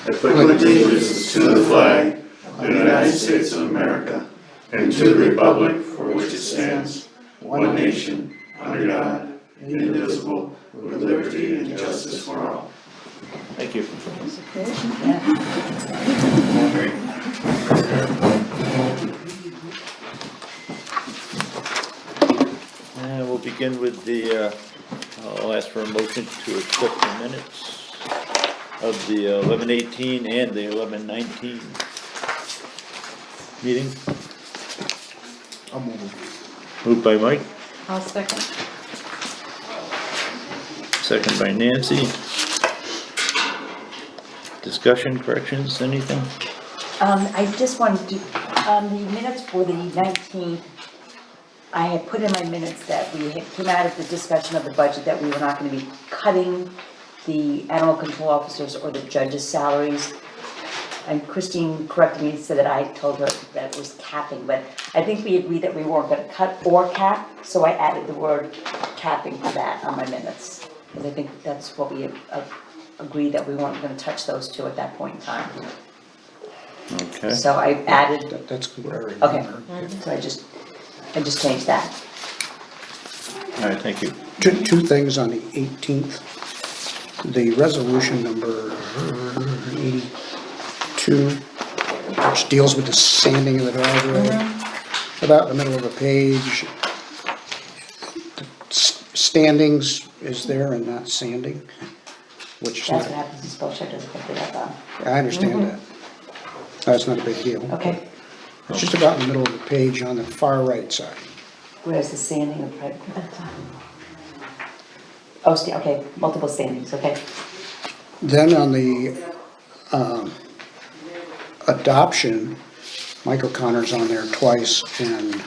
I pledge allegiance to the flag of the United States of America and to the republic for which it stands, one nation, under God, indivisible, with liberty and justice for all. Thank you. And we'll begin with the, I'll ask for a motion to accept the minutes of the 11/18 and the 11/19 meeting. I'll move. Moved by Mike, I'll second. second by Nancy. Discussion, corrections, anything? I just wanted to, the minutes for the 19th, I had put in my minutes that we had came out of the discussion of the budget that we were not gonna be cutting the animal control officers or the judges' salaries. And Christine corrected me and said that I told her that it was capping, but I think we agreed that we weren't gonna cut or cap, so I added the word capping to that on my minutes. Because I think that's what we agreed, that we weren't gonna touch those two at that point in time. Okay. So I added, That's what I okay, remember. so I just changed that. All right, thank you. Two things on the 18th. The resolution number 82, which deals with the sanding of the driveway. About in the middle of the page, standings is there and not sanding, which is That's what not, happens in spell check, doesn't pick it up. I understand that. That's not a big deal. Okay, It's just about in the middle of the page on the far right side. where's the sanding of private? Oh, okay, multiple standings, okay. Then on the adoption, Mike O'Connor's on there twice and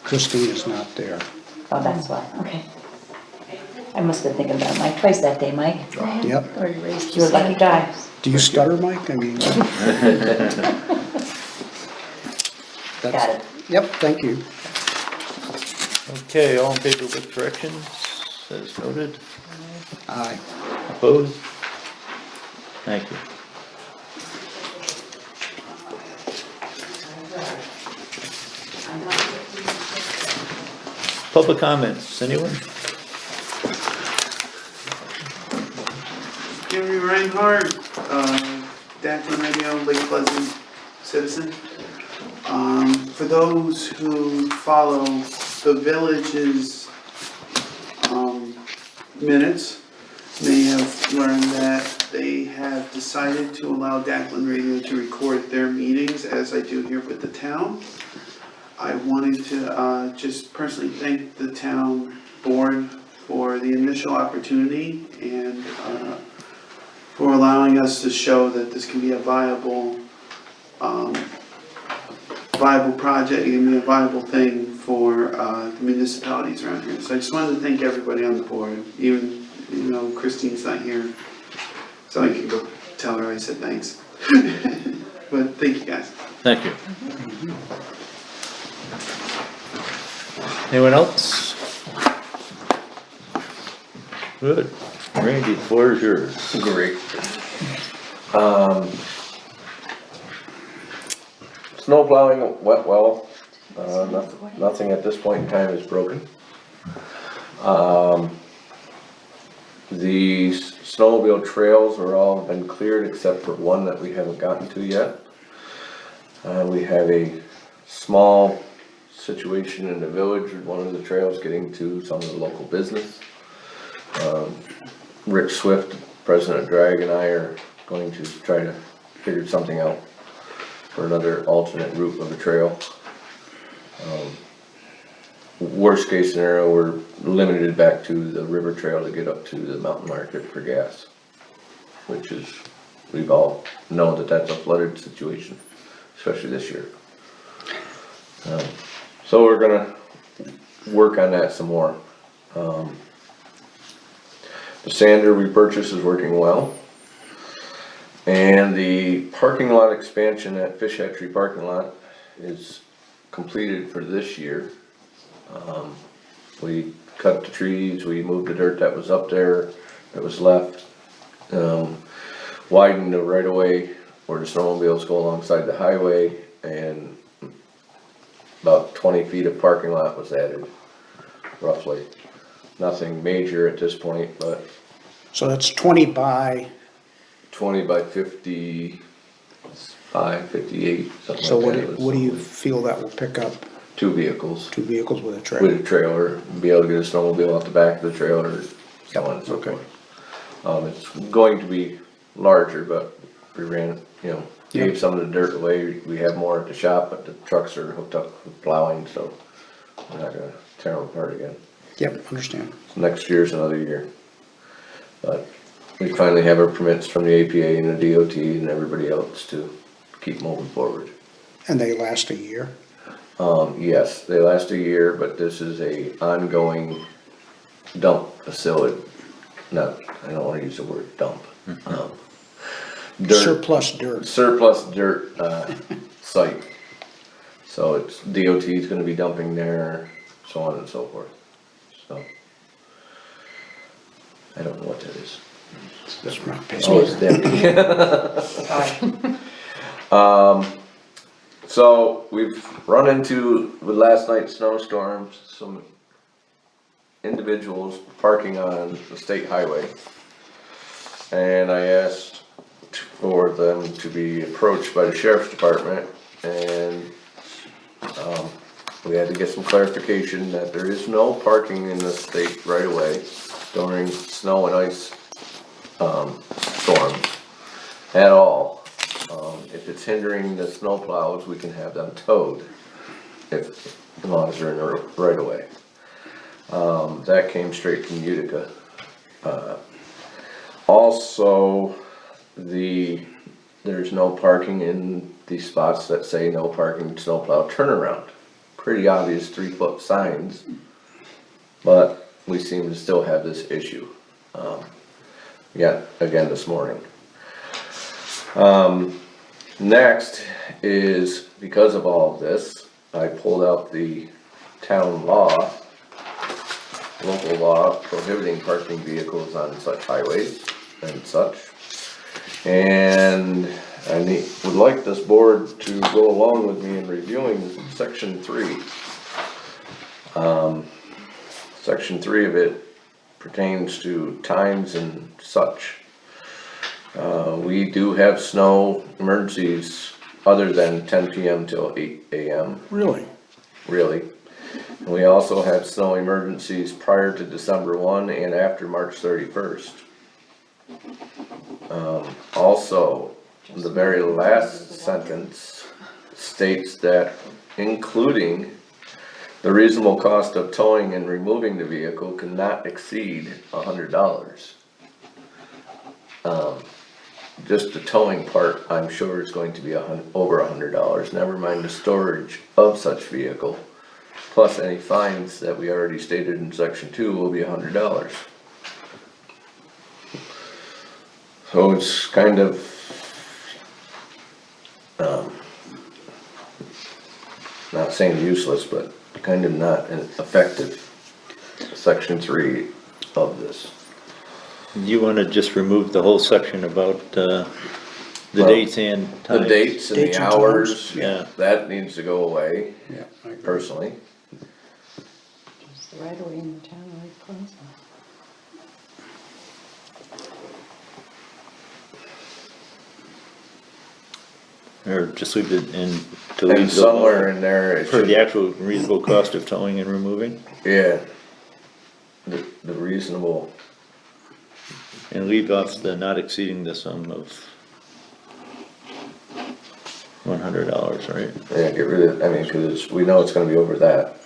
Christine is not there. Oh, that's why, okay. I must have been thinking about Mike twice that day, Mike. Yep. Or erased. You're a lucky guy. Do you stutter, Mike? I mean. Got it. Yep, thank you. Okay, all in favor with corrections, as noted. Aye. Opposed? Thank you. Public comments, anyone? Henry Reinhardt, Daphne Radio, Lake Pleasant citizen. For those who follow the village's minutes, may have learned that they have decided to allow Declan Radio to record their meetings as I do here with the town. I wanted to just personally thank the town board for the initial opportunity and for allowing us to show that this can be a viable project, it can be a viable thing for the municipalities around here. So I just wanted to thank everybody on the board, even, Christine's not here, so I can go tell her I said thanks. But thank you guys. Thank you. Anyone else? Good. Randy, the floor is yours. Great. Snow plowing went well. Nothing at this point in time is broken. The snowmobile trails are all been cleared except for one that we haven't gotten to yet. We have a small situation in the village, one of the trails getting to some of the local business. Rick Swift, President Drag, and I are going to try to figure something out for another alternate route of the trail. Worst case scenario, we're limited back to the river trail to get up to the mountain market for gas, which is, we've all known that that's a flooded situation, especially this year. So we're gonna work on that some more. The sander we purchased is working well. And the parking lot expansion at Fish Hatchery parking lot is completed for this year. We cut the trees, we moved the dirt that was up there, that was left. widen the right of way where the snowmobiles go alongside the highway, and about 20 feet of parking lot was added, roughly. Nothing major at this point, but So that's 20 by, 20 by 55, 58, something so like what that. what do you feel that will pick up? 2 vehicles 2 vehicles with a trailer? with a trailer, be able to get a snowmobile out the back of the trailer, so on and so Okay. forth. It's going to be larger, but we ran, gave some of the dirt away. We have more at the shop, but the trucks are hooked up with plowing, so we're not gonna tear them apart again. Yep, understand. Next year's another year. But we finally have our permits from the APA and the DOT and everybody else to keep moving forward. And they last a year? Yes, they last a year, but this is a ongoing dump facility. I don't wanna use the word dump. Surplus dirt. Surplus dirt, site. So it's, DOT's gonna be dumping there, so on and so forth, so. I don't know what that is. That's not Oh, it's empty. Sorry. So we've run into, with last night's snowstorms, some individuals parking on the state highway. And I asked for them to be approached by the sheriff's department, and we had to get some clarification that there is no parking in the state right away during snow and ice storms at all. If it's hindering the snow plows, we can have them towed, as long as they're in the right of way. That came straight from Utica. Also, there's no parking in the spots that say no parking snowplow turnaround. Pretty obvious 3-foot signs, but we seem to still have this issue. Again this morning. Next is, because of all of this, I pulled out the town law, local law prohibiting parking vehicles on such highways and such. And I would like this board to go along with me in reviewing section 3. Section 3 of it pertains to times and such. We do have snow emergencies other than 10 PM till 8 AM, Really? really. And we also have snow emergencies prior to December 1 and after March 31st. Also, the very last sentence states that including the reasonable cost of towing and removing the vehicle cannot exceed $100. Just the towing part, I'm sure is going to be over $100, never mind the storage of such vehicle. Plus any fines that we already stated in section 2 will be $100. So it's kind of, not saying useless, but kind of not an effective section 3 of this. You wanna just remove the whole section about, the Well, dates and The times? dates and Dates the and hours, times, yeah. that needs to go away, Yeah, I agree. personally. It's the right away in the town, right place. Or just leave it in, to And leave somewhere in there, it for should, the actual reasonable cost of towing and removing? yeah. The reasonable, And leave off the not exceeding the sum of $100, right? yeah, get rid of, I mean, cause we know it's gonna be over that.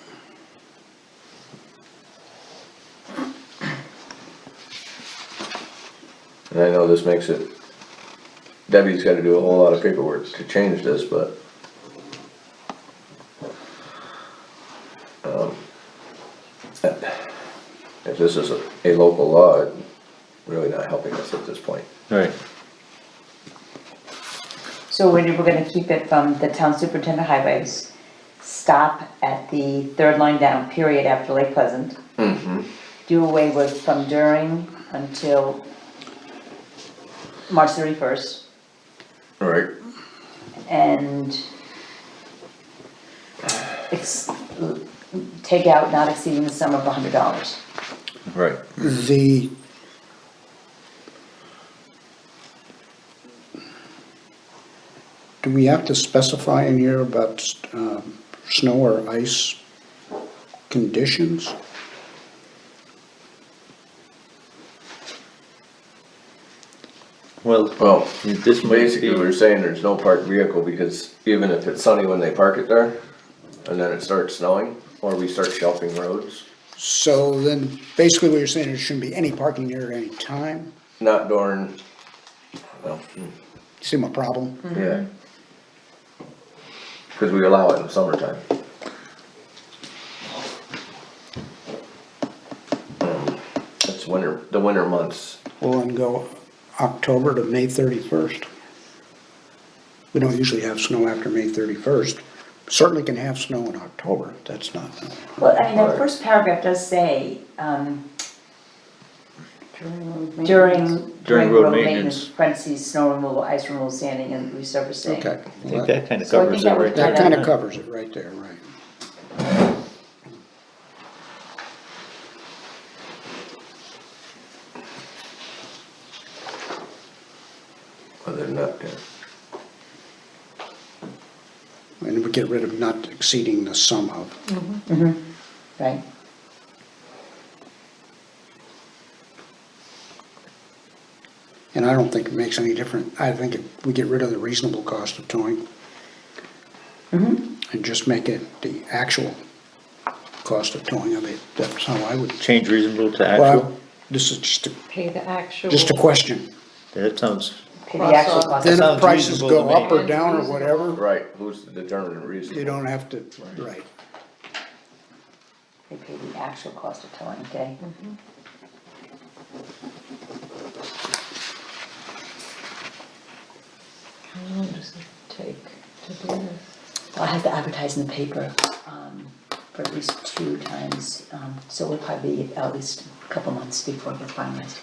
And I know this makes it, Debbie's gotta do a whole lot of paperwork to change this, but if this is a local law, it's really not helping us at this point. Right. So we're gonna keep it from the town superintendent highways, stop at the third line down, period, after Lake Pleasant. Do away with from during until March 31st, Right. and take out not exceeding the sum of $100. Right. Do we have to specify in here about snow or ice conditions? Well, Well, this might basically, be, we're saying there's no parked vehicle because even if it's sunny when they park it there, and then it starts snowing, or we start shelving roads, So then, basically what you're saying, there shouldn't be any parking there at any time? not during, well, See my problem? yeah. Cause we allow it in the summertime. It's winter, the winter months. Well, and go October to May 31st. We don't usually have snow after May 31st. Certainly can have snow in October, that's not, Well, I mean, the first paragraph does say, during road maintenance, parentheses, snow removal, ice removal, sanding, and resurfacing. okay. I think that kind of So I covers think it that would right That there. kind of covers it right there, right. Other than that, yeah. And we get rid of not exceeding the sum of. Right. And I don't think it makes any difference. I think we get rid of the reasonable cost of towing. And just make it the actual cost of towing of it. That's how I would. Change reasonable to actual, Well, this is Pay the actual. just a question. that sounds, Pay the actual cost. Then if sounds prices reasonable go to me. up or down or whatever, Right, who's to determine the reason? you don't have to, right. They pay the actual cost of towing, okay? How long does it take to do this? I'll have to advertise in the paper, for at least 2 times, so it'll probably be at least a couple months before it gets finalized.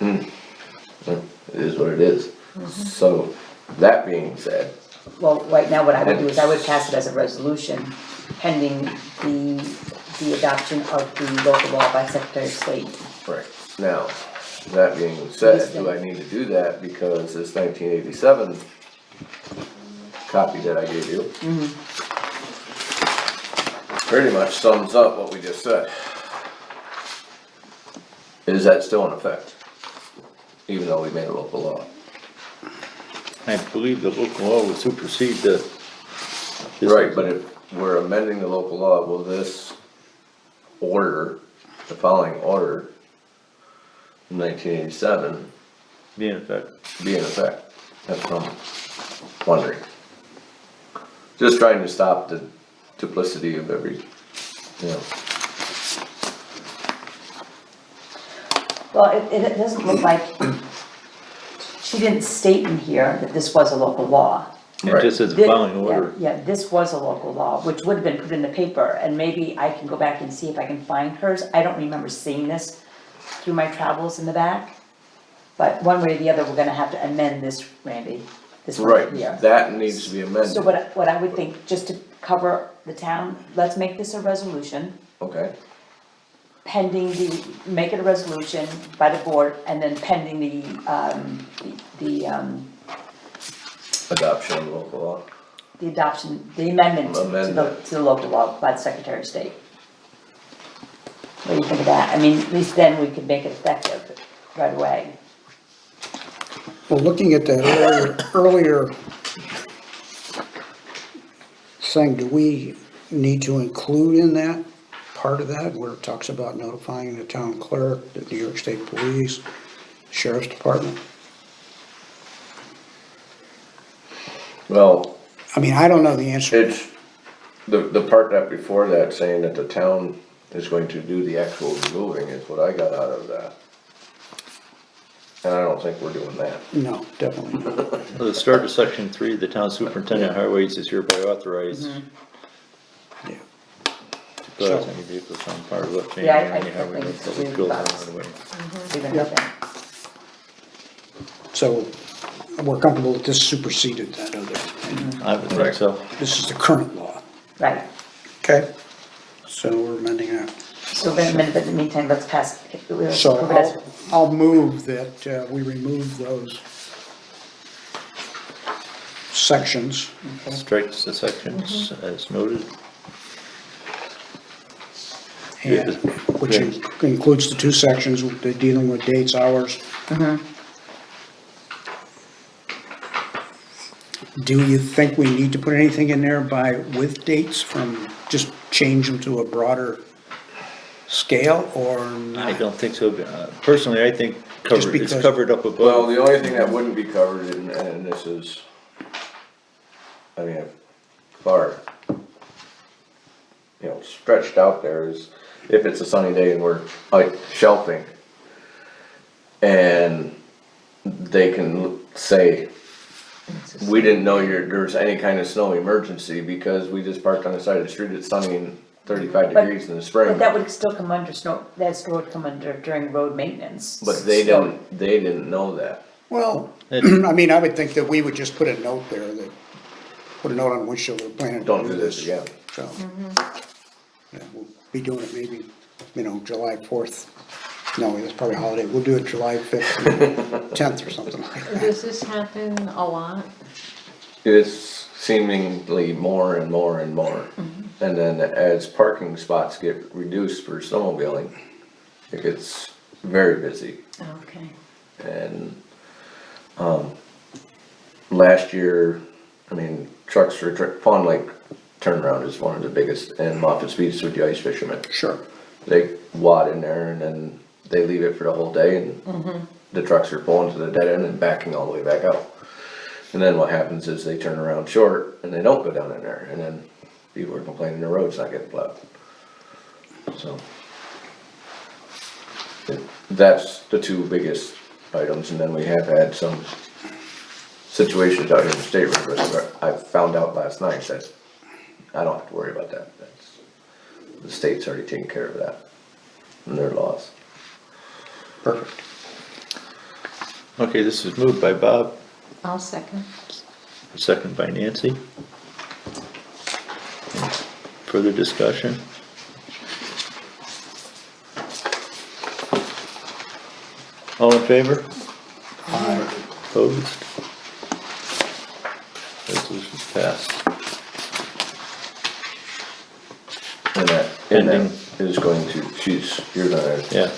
It is what it is. So, that being said, Well, right now, what I would do is I would pass it as a resolution pending the adoption of the local law by Secretary of State. right, now, that being said, do I need to do that because this 1987 copy that I gave you pretty much sums up what we just said. Is that still in effect? Even though we made a local law? I believe the local law would supersede the. this- Right, but if we're amending the local law, will this order, the following order, 1987, Be in effect. be in effect? That's what I'm wondering. Just trying to stop the duplicity of every, you know. Well, it doesn't look like, she didn't state in here that this was a local law. And just as a Thi- following yeah, order. Yeah, this was a local law, which would have been put in the paper, and maybe I can go back and see if I can find hers. I don't remember seeing this through my travels in the back. But one way or the other, we're gonna have to amend this, Randy, this one Right, here. that needs to be So amended, what I would think, just to cover the town, let's make this a resolution, okay? pending make it a resolution by the board, and then pending Adoption of local law. the adoption, the amendment Amendment. to the local law by the Secretary of State. What do you think of that? I mean, at least then we could make it effective right away. Well, looking at that earlier thing, do we need to include in that, part of that, where it talks about notifying the town clerk, the New York State Police, Sheriff's Department? Well, I mean, I don't know the answer. it's, the part that before that saying that the town is going to do the actual removing is what I got out of that. And I don't think we're doing that. No, definitely not. Well, the start of section 3, the town superintendent of highways is hereby authorized. Yeah. Does So- any vehicle on part of what change Yeah, I any highway think or it's public really building fast. right away. Even Yep. with that. So we're comfortable that this superseded that other, I would think so. this is the current law. Right, Okay. So we're amending that. so then, but in the meantime, let's pass. So I'll move that we remove those sections. Strikes the sections as noted. And, which includes the two sections, the dealing with dates, hours. Do you think we need to put anything in there with dates from, just change them to a broader scale, or not? I don't think so. Personally, I think it's because- covered up above. Well, the only thing that wouldn't be covered, and this is, I mean, far, stretched out there, is if it's a sunny day and we're like shelving, and they can say, we didn't know there's any kind of snow emergency because we just parked on the side of the street, it's sunny and 35 degrees in the spring. But that would still come under snow, that snow would come under during road maintenance. But they So- didn't know that. Well, I mean, I would think that we would just put a note there that, put a note on the windshield, we're planning to Don't do this again. So, yeah, we'll be doing it maybe, July 4th. No, it's probably a holiday. We'll do it July 5th, or 10th or something like that. Does this happen a lot? It's seemingly more and more and more. And then as parking spots get reduced for snowmobiling, it gets very busy. Okay. And, last year, I mean, trucks for Fawn Lake turnaround is one of the biggest, and Moffett Speeds with the ice fishermen. Sure. They wad in there and then they leave it for the whole day, and the trucks are pulling to the dead end and backing all the way back out. And then what happens is they turn around short and they don't go down in there, and then people are complaining the road's not getting plowed. So that's the two biggest items, and then we have had some situations out here in the state road where I found out last night that I don't have to worry about that. The state's already taken care of that in their laws. Perfect. Okay, this is moved by Bob, I'll second. second by Nancy. Any further discussion? All in favor? Opposed? Resolution's passed. And that Pending. is going to, you're gonna Yeah,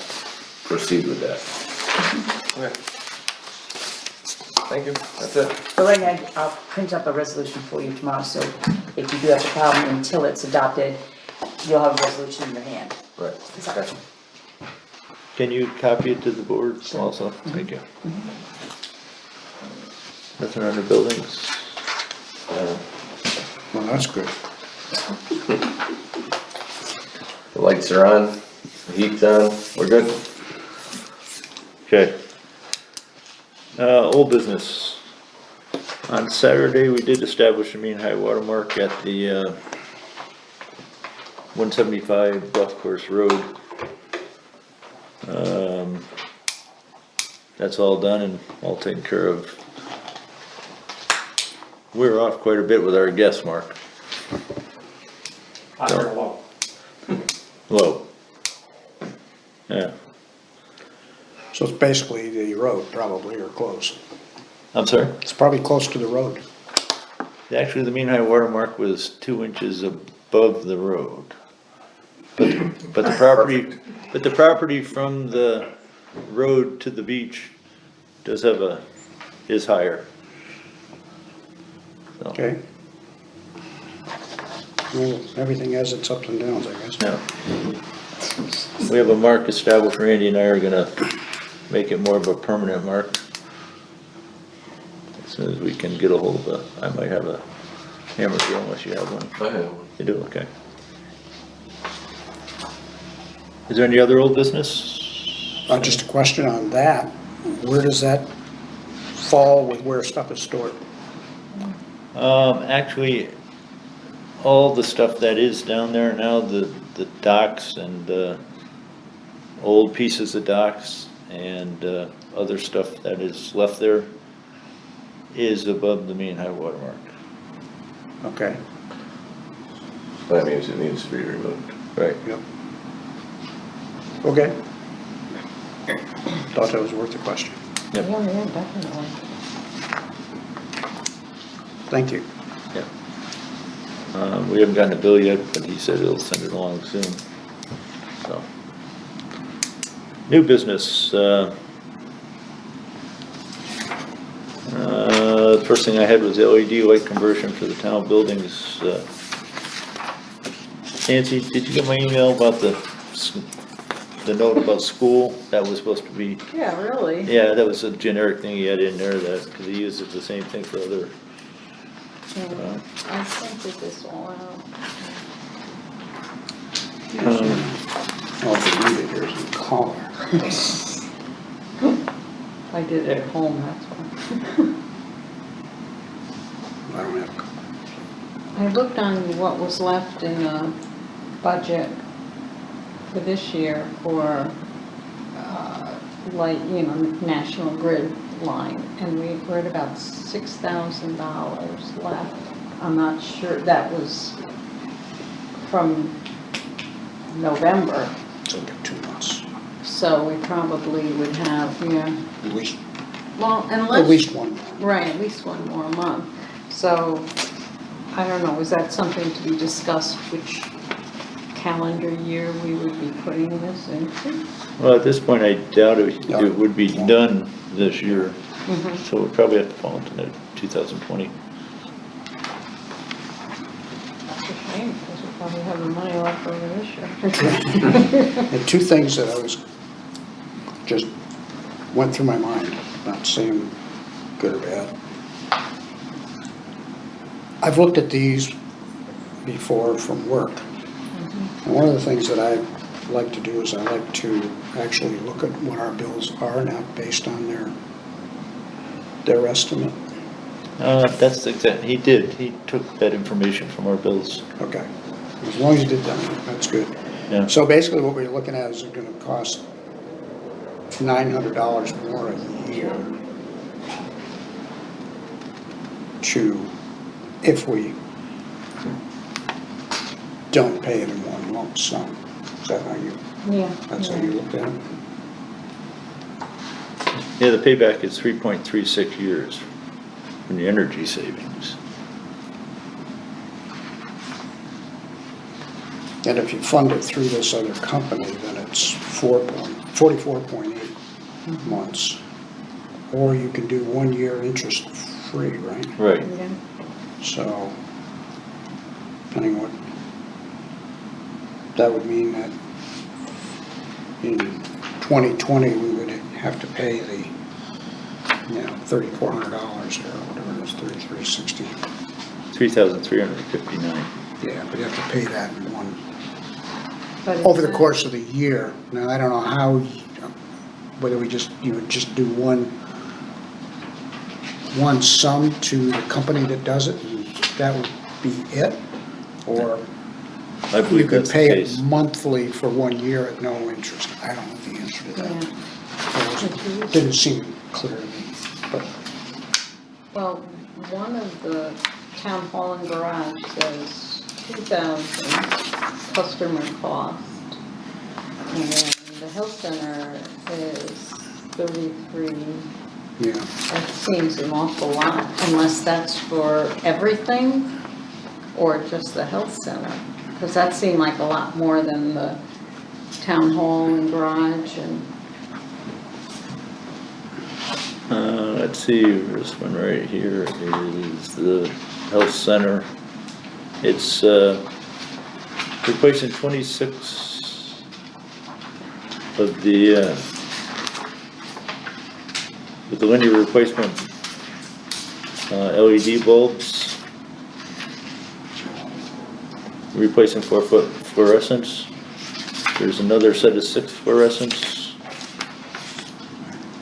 proceed with that. Okay. Thank you, that's it. So right now, I'll print up a resolution for you tomorrow, so if you do have a problem until it's adopted, you'll have a resolution in your hand. Right. Okay. can you copy it to the board also? Thank you. Nothing under buildings? Well, that's good. The lights are on, the heat's on, we're good. Okay. Old business. On Saturday, we did establish a mean high water mark at the 175 Golf Course Road. That's all done and all taken care of. We're off quite a bit with our guess mark. So- Low. Yeah, So it's basically the road, probably, or close. I'm sorry? It's probably close to the road. Actually, the mean high water mark was 2 inches above the road. But the property from the road to the beach is higher. So, Okay. Well, everything has its ups and downs, I guess. yeah. We have a mark established, Randy and I are gonna make it more of a permanent mark. As soon as we can get a hold of I might have a hammer drill unless you have one. I have one. You do, okay. Is there any other old business? Just a question on that. Where does that fall with where stuff is stored? Actually, all the stuff that is down there now, the docks and, old pieces of docks and, other stuff that is left there is above the mean high water mark. Okay, That means it needs to be removed. Right. yep. Okay. Thought that was worth the question. Yep. Yeah, yeah, definitely. Thank you. Yeah. We haven't gotten a bill yet, but he said he'll send it along soon, so. New business, the first thing I had was LED light conversion for the town buildings. Nancy, did you get my email about the note about school? That was supposed to be, Yeah, really? yeah, that was a generic thing he had in there that, because he used it the same thing for other. Yeah, I printed this all out. I'll read it, there's a collar. I did it at home, that's why. I don't have, I looked on what was left in the budget for this year for, like, you know, National Grid line, and we're at about $6,000 left. I'm not sure, that was from November, it's like 2 months, so we probably would have, yeah, at least, well, unless. at least one more. Right, at least one more month. So, I don't know, is that something to be discussed, which calendar year we would be putting this into? Well, at this point, I doubt it would be done this year, Mhm. so we'll probably have to fall into 2020. That's a shame, because we probably have the money left over this year. And two things that I was, just went through my mind, not saying good or bad. I've looked at these before from work. And one of the things that I like to do is I like to actually look at what our bills are, not based on their estimate. That's exactly, he took that information from our bills. Okay, as long as you did that, that's good. Yeah. So basically what we're looking at is it's gonna cost $900 more a year if we don't pay it in one lump sum. Is that how you, Yeah. that's how you looked at it? Yeah, the payback is 3.36 years from the energy savings. And if you fund it through this other company, then it's 44.8 months. Or you can do 1 year interest free, right? Right. Yeah. So, depending what, that would mean that in 2020, we would have to pay the, $3,400 or whatever it is, $3,360. 3,359. Yeah, but you have to pay that in one, But over the it's course of the year. Now, I don't know how, whether you would just do one sum to the company that does it, and that would be it? Or I you believe could that's the pay it case. monthly for 1 year at no interest. I don't know the answer to Yeah. that. It didn't seem clear to me, but, Well, one of the town hall and garage says 2,000 customer cost. And then the health center is 33. yeah. That seems an awful lot, unless that's for everything or just the health center. Because that seemed like a lot more than the town hall and garage and, Let's see, this one right here is the health center. It's replacing 26 of the with the linear replacement LED bulbs. Replacing 4-foot fluorescents. There's another set of 6 fluorescents.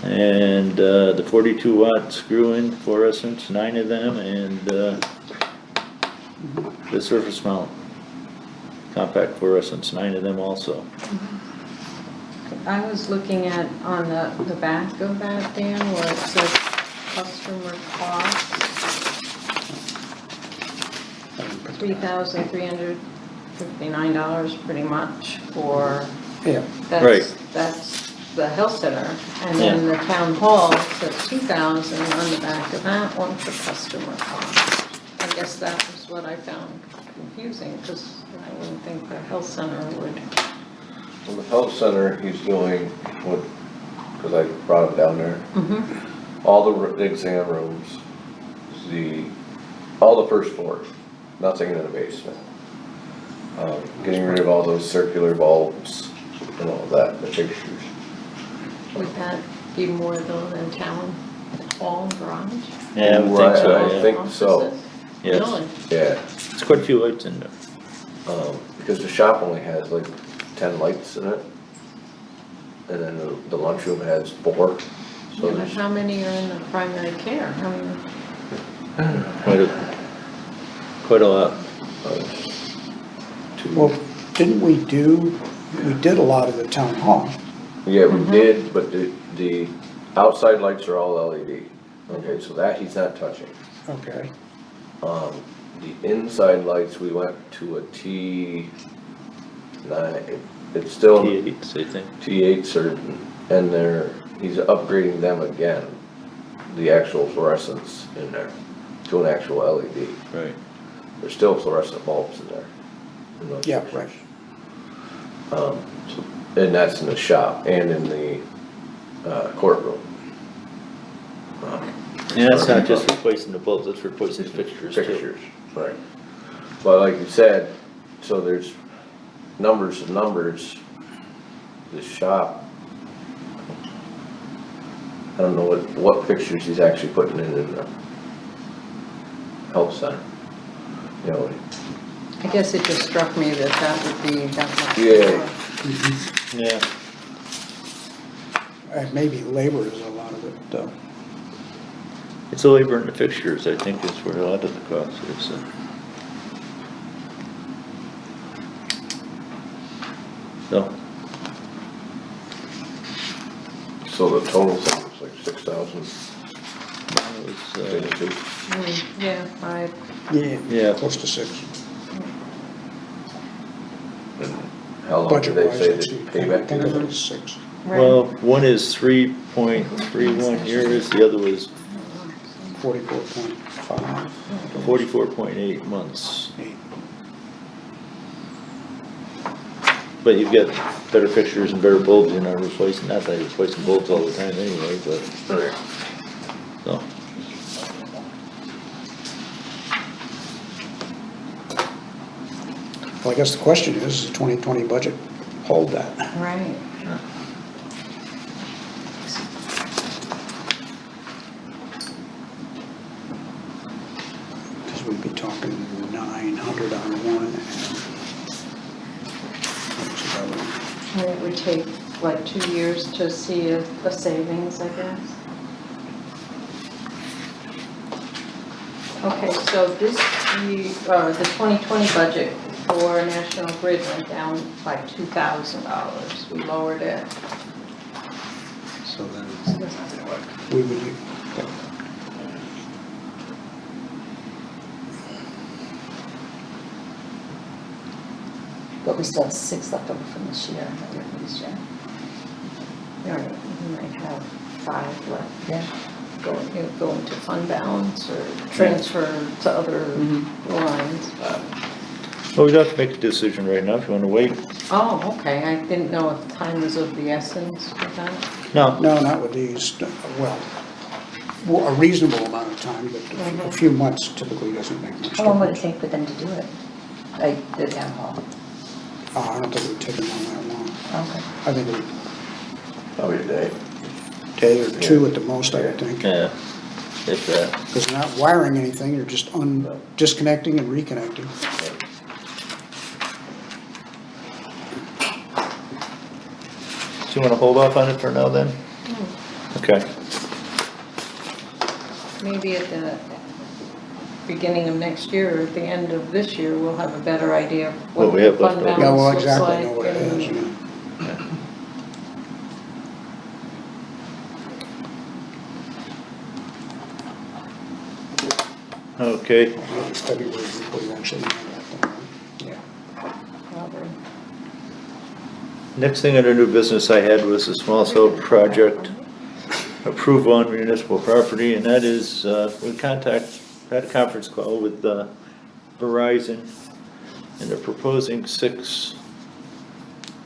And the 42 watt screw-in fluorescents, 9 of them, and the surface mount compact fluorescents, 9 of them also. I was looking at on the back of that, Dan, where it says customer costs, $3,359 pretty much for, Yeah, Right. that's the health center. And then the town hall says 2,000 on the back of that one for customer costs. I guess that was what I found confusing, because I wouldn't think the health center would. Well, the health center, he's doing what, because I brought him down there. All the exam rooms, all the first floor, nothing in the basement. Getting rid of all those circular bulbs and all that, the fixtures. Would that be more though than town hall garage? Yeah, I would think so, I yeah. think so, Yes. Really? yeah. It's quite a few lights in there. Because the shop only has like 10 lights in it. And then the lunchroom has 4. So Yeah, but there's, how many are in the primary care? How many? Quite a lot. 2. well, didn't we did a lot of the town hall. Yeah, we did, but the outside lights are all LED. Okay, so that he's not touching. Okay, The inside lights, we went to a T9, it's still T8s, I think. T8s are, and he's upgrading them again, the actual fluorescents in there, to an actual LED. Right. There's still fluorescent bulbs in there. in those yeah, pictures. right. And that's in the shop and in the courtroom. And that's not just replacing the bulbs, that's replacing the fixtures too. Fixtures, right. But like you said, so there's numbers and numbers. The shop, I don't know what fixtures he's actually putting in the health center. You know, I guess it just struck me that would be that much. Yeah. more. Yeah. Maybe labor is a lot of it, though. It's the labor and the fixtures, I think, is where a lot of the cost is. So, so the total thing was like 6,000. it was, Yeah, 5. Yeah. Yeah. Close to 6. How long did they Budget-wise, say I'd they say, pay back I to think it them? was 6. well, one is 3.31 years, the other was 44.5. 44.8 months. 8. But you've got better fixtures and better bulbs, you're not replacing, not that you're replacing bulbs all the time anyway, but, so. Well, I guess the question is, does the 2020 budget hold that? Right. Because we'd be talking 900 on one and what was the other one? And it would take like 2 years to see a savings, I guess. Okay, so the 2020 budget for National Grid went down by $2,000. We lowered it. So then we would do. But we still have 6 left over from this year, that we used yet. Right, we might have 5 left. Yeah. Go into fund balance or transfer to other lines. Well, we'd have to make a decision right now if you wanna wait. Oh, okay, I didn't know if time was of the essence with that. No, No, not with these, well, a reasonable amount of time, but a few months typically doesn't make much How long would it difference. take for them to do it? Like the town hall? I don't think it would take them all that long. Okay. I think a Probably a day. day or two at the most, I would think. yeah, if that. Because you're not wiring anything, you're just disconnecting and reconnecting. So you wanna hold off on it for now then? Okay, Maybe at the beginning of next year, or at the end of this year, we'll have a better idea of What what we the have left fund over. Yeah, well, balance looks exactly, like. know what it is, and- yeah. Okay, February before you actually know that thing, right? Yeah. Probably. next thing under new business I had was a small cell project approval on municipal property, and that is, had a conference call with Verizon, and they're proposing 6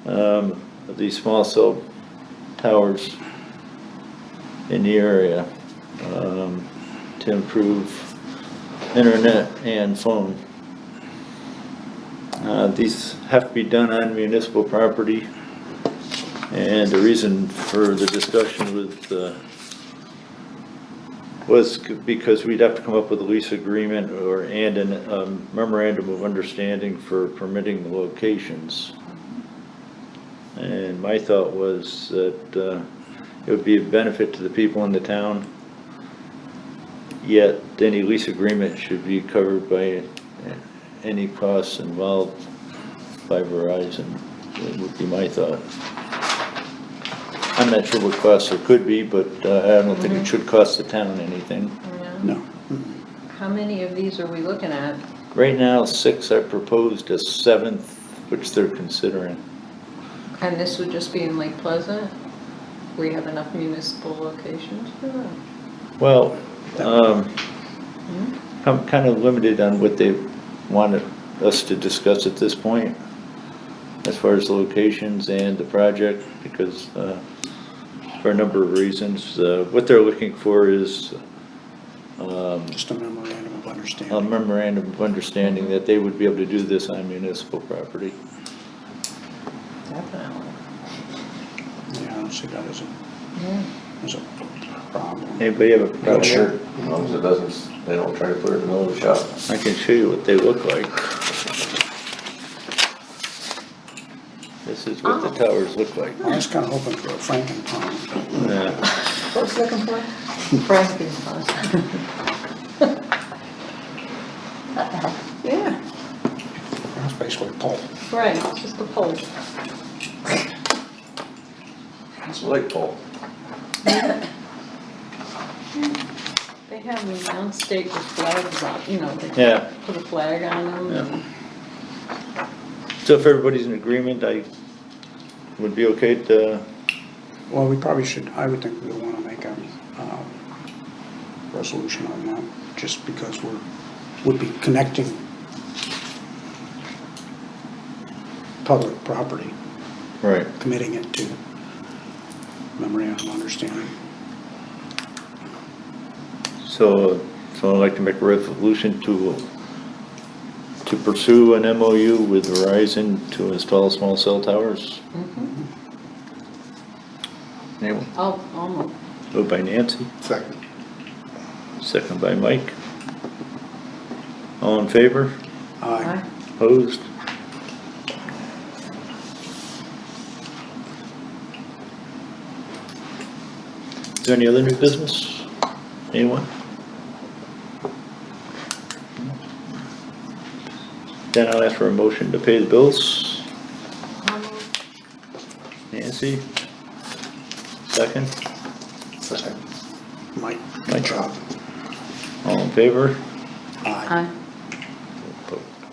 of these small cell towers in the area to improve internet and phone. These have to be done on municipal property, and the reason for the discussion was because we'd have to come up with a lease agreement and a memorandum of understanding for permitting the locations. And my thought was that it would be a benefit to the people in the town, yet any lease agreement should be covered by any costs involved by Verizon. It would be my thought. I'm not sure what costs there could be, but I don't think it should cost the town anything. Yeah. No. How many of these are we looking at? Right now, 6, I proposed a 7th, which they're considering. And this would just be in Lake Pleasant? We have enough municipal locations for that? Well, I'm kind of limited on what they wanted us to discuss at this point, as far as the locations and the project, because for a number of reasons. What they're looking for is Just a memorandum of a understanding. memorandum of understanding that they would be able to do this on municipal property. Definitely. Yeah, I don't see that Yeah. as a problem. Anybody have a problem? Not sure, as long as it doesn't, they don't try to put it in the middle of the shop. I can show you what they look like. This is what the towers look like. I was kind of hoping for a Frankenstein. Yeah. What's looking for? Frankenstein. Yeah, That's basically a pole. right, it's just a pole. It's a light pole. They have them downstate with flags on, you know, they Yeah. put a flag on them. Yeah. So if everybody's in agreement, I would be okay to, Well, we probably should, I would think we'll want to make a resolution on that, just because would be connecting public property, right. committing it to memorandum of understanding. So I'd like to make a resolution to pursue an MOU with Verizon to install small cell towers. Anyone? I'll move. Moved by Nancy, Second. second by Mike. All in favor? Aye. Opposed? Is there any other new business? Anyone? Then I'll ask for a motion to pay the bills. I'll move. Nancy? Second? Second. Mike, Mike. good job. All in favor? Aye. Aye.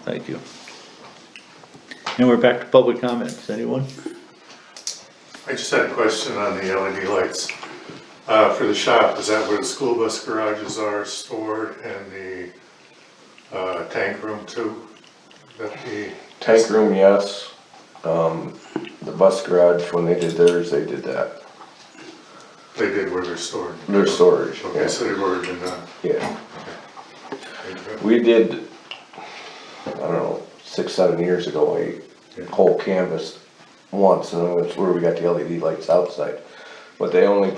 Thank you. And we're back to public comments. Anyone? I just had a question on the LED lights. For the shop, is that where the school bus garages are stored and the tank room too? That the Tank room, yes. The bus garage, when they did theirs, they did that. they did where they're stored? Their storage, Okay, yeah. so they've already been done. Yeah. We did, I don't know, 6, 7 years ago, a whole canvas once, and that's where we got the LED lights outside. But they only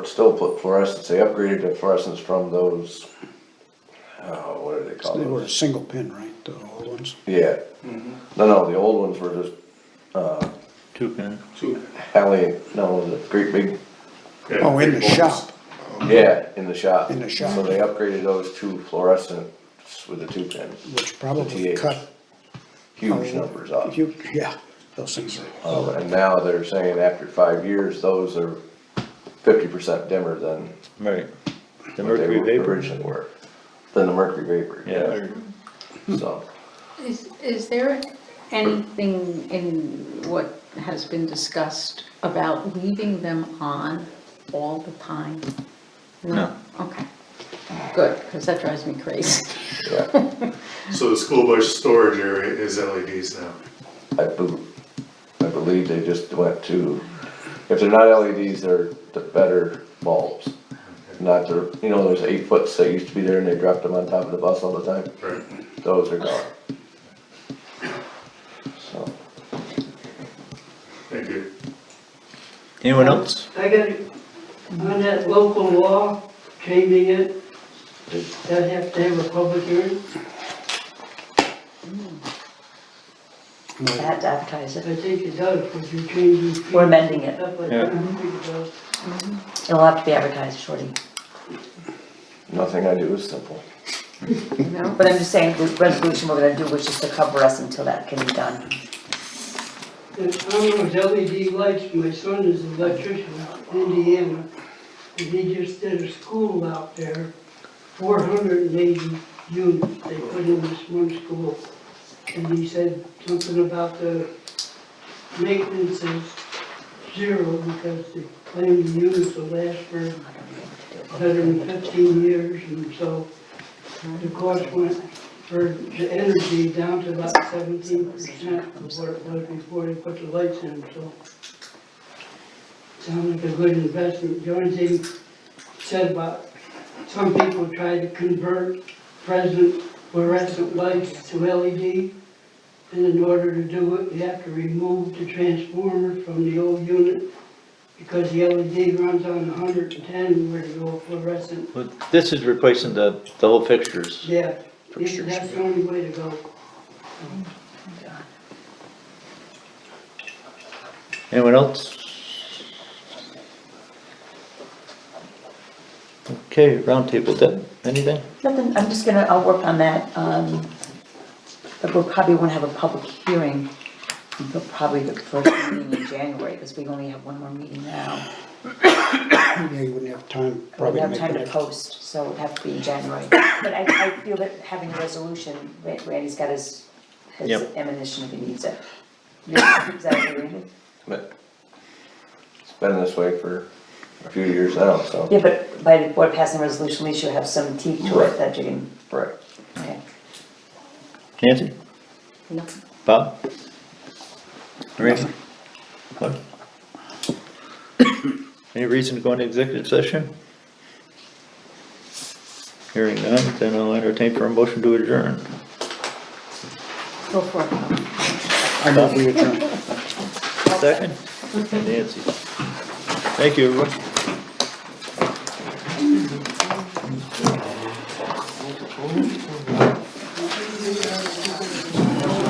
still put fluorescents, they upgraded to fluorescents from those, what do they call They were a those? single pin, right, the old ones? Yeah. No, the old ones were just, Two pin. the great big, Yeah, Oh, in the big bolts. shop, yeah, in the shop. In the shop. So they upgraded those to fluorescents with the 2 pin. which probably The cut. Huge numbers off. Yeah, those things are. And now they're saying after 5 years, those are 50% dimmer than Right. The what they mercury vapor. originally were. than the mercury vapor. Yeah. So, Is there anything in what has been discussed about leaving them on all the time? No. Okay, good, because that drives me crazy. yeah, So the school bus storage area is LEDs now. I believe they just went to, if they're not LEDs, they're the better bulbs. Not the, you know, those 8 foot that used to be there and they dropped them on top of the bus all the time? Right. Those are gone. So, Thank you. Anyone else? I got, on that local law, changing it, does that have to have a public hearing? I had to advertise it. I think it does, because you're changing. fees We're amending it. and stuff like Yeah. that. I think it does. It'll have to be advertised, Shorty. nothing I do is simple. But I'm just saying, the resolution we're gonna do, which is to cover us until that can be done. And on those LED lights, my son is an electrician in Indiana, and he just did a school out there, 480 units they put in this one school. And he said something about the maintenance is zero because they claim the units will last for 115 years, and so the cost went for the energy down to about 17% of what it was before they put the lights in, so. Sounds like a good investment. The only thing said about, some people tried to convert present fluorescent lights to LED. And in order to do it, you have to remove the transformer from the old unit because the LED runs on 110 where they go fluorescent. Well, this is replacing the whole fixtures. Yeah, that's the only way to go. Anyone else? Okay, roundtable, Deb, anything? Nothing, I'm just gonna, I'll work on that, but we'll probably won't have a public hearing until probably the first meeting in January, because we only have one more meeting now. Yeah, you wouldn't have time We probably don't to have make time to it. post, so it'd have to be in January. But I feel that having a resolution, Randy's got his Yep. ammunition if he needs it. Is that okay, Randy? But it's been this way for a few years now, so. Yeah, but by the board passing a resolution, at least you have some teeth to it Right. that you can, Right. okay. Nancy? No. Bob? Randy? What? Any reason to go into executive session? Hearing none, then I'll entertain for a motion to adjourn. Go for it. I know we adjourn. Second? Nancy. Thank you, everyone.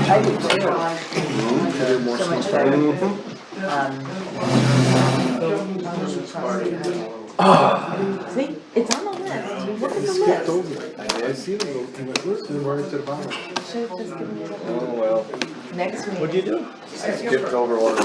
I do too. So much better. See, it's on the list, look at the list. I see them, and it was right to the bottom. Should've just given me the Oh, well. next week. What'd you do? I skipped over one of the